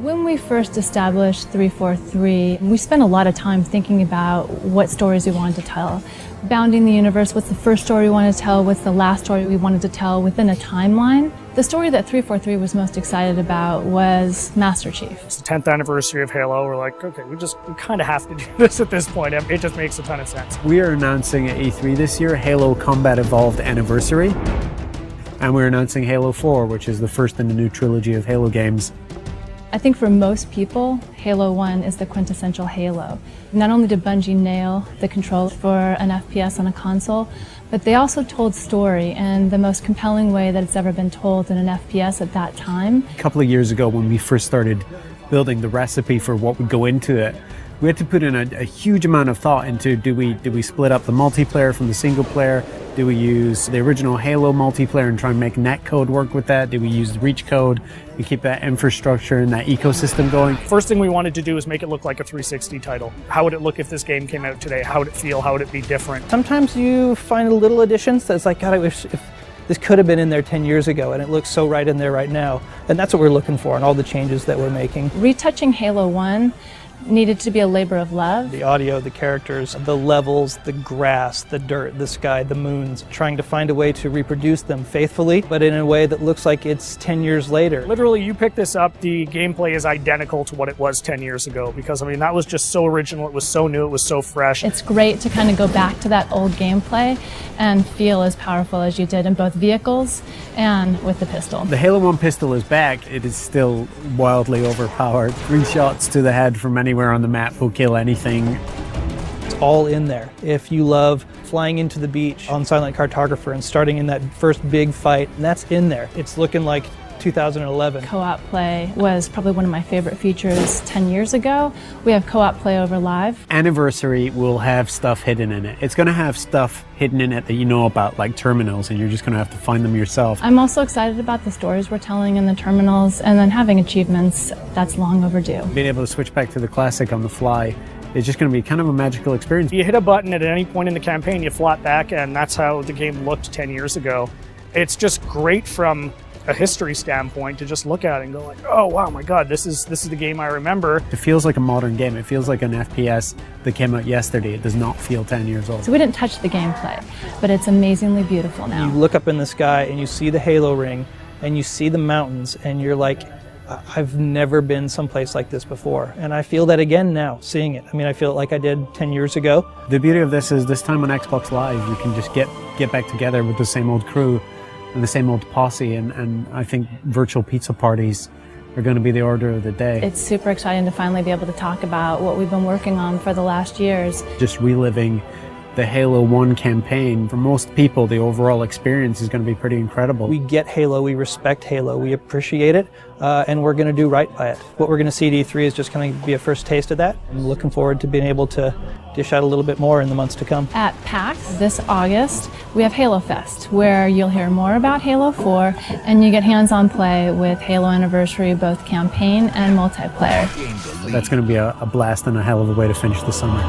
When we first established 343, we spent a lot of time thinking about what stories we wanted to tell. Bounding the universe, what's the first story we wanted to tell, what's the last story we wanted to tell within a timeline. The story that 343 was most excited about was Master Chief. It's the 10th anniversary of Halo. We're like, okay, we kind of have to do this at this point. It just makes a ton of sense. We are announcing at E3 this year Halo Combat Evolved Anniversary. And we're announcing Halo 4, which is the first in the new trilogy of Halo games. I think for most people, Halo 1 is the quintessential Halo. Not only did Bungie nail the controls for an FPS on a console, but they also told story in the most compelling way that it's ever been told in an FPS at that time. A couple of years ago, when we first started building the recipe for what would go into it, we had to put in a huge amount of thought into do we split up the multiplayer from the single player? Do we use the original Halo multiplayer and try and make netcode work with that? Do we use reach code and keep that infrastructure and that ecosystem going? First thing we wanted to do is make it look like a 360 title. How would it look if this game came out today? How would it feel? How would it be different? Sometimes you find little additions that's like, God, I wish if this could have been in there 10 years ago, and it looks so right in there right now. And that's what we're looking for in all the changes that we're making. Retouching Halo 1 needed to be a labor of love. The audio, the characters, the levels, the grass, the dirt, the sky, the moons, trying to find a way to reproduce them faithfully, but in a way that looks like it's 10 years later. Literally, you pick this up, the gameplay is identical to what it was 10 years ago, because I mean, that was just so original, it was so new, it was so fresh. It's great to kind of go back to that old gameplay and feel as powerful as you did in both vehicles and with the pistol. The Halo 1 pistol is back. It is still wildly overpowered. 3 shots to the head from anywhere on the map will kill anything. It's all in there. If you love flying into the beach on Silent Cartographer and starting in that first big fight, and that's in there. It's looking like 2011. Co-op play was probably one of my favorite features 10 years ago. We have co-op play over live. Anniversary will have stuff hidden in it. It's going to have stuff hidden in it that you know about, like terminals, and you're just going to have to find them yourself. I'm also excited about the stories we're telling in the terminals, and then having achievements. That's long overdue. Being able to switch back to the classic on the fly is just going to be kind of a magical experience. You hit a button at any point in the campaign, you flop back, and that's how the game looked 10 years ago. It's just great from a history standpoint to just look at it and go like, oh wow, my god, this is the game I remember. It feels like a modern game. It feels like an FPS that came out yesterday. It does not feel 10 years old. So we didn't touch the gameplay, but it's amazingly beautiful now. You look up in the sky and you see the Halo ring and you see the mountains and you're like, I've never been someplace like this before. And I feel that again now, seeing it. I mean, I feel it like I did 10 years ago. The beauty of this is this time on Xbox Live, you can just get back together with the same old crew and the same old posse, and I think virtual pizza parties are going to be the order of the day. It's super exciting to finally be able to talk about what we've been working on for the last years. Just reliving the Halo 1 campaign. For most people, the overall experience is going to be pretty incredible. We get Halo, we respect Halo, we appreciate it, and we're going to do right by it. What we're going to see at E3 is just going to be a first taste of that. I'm looking forward to being able to dish out a little bit more in the months to come. At PAX this August, we have Halo Fest, where you'll hear more about Halo 4, and you get hands-on play with Halo Anniversary, both campaign and multiplayer. That's going to be a blast and a hell of a way to finish the summer.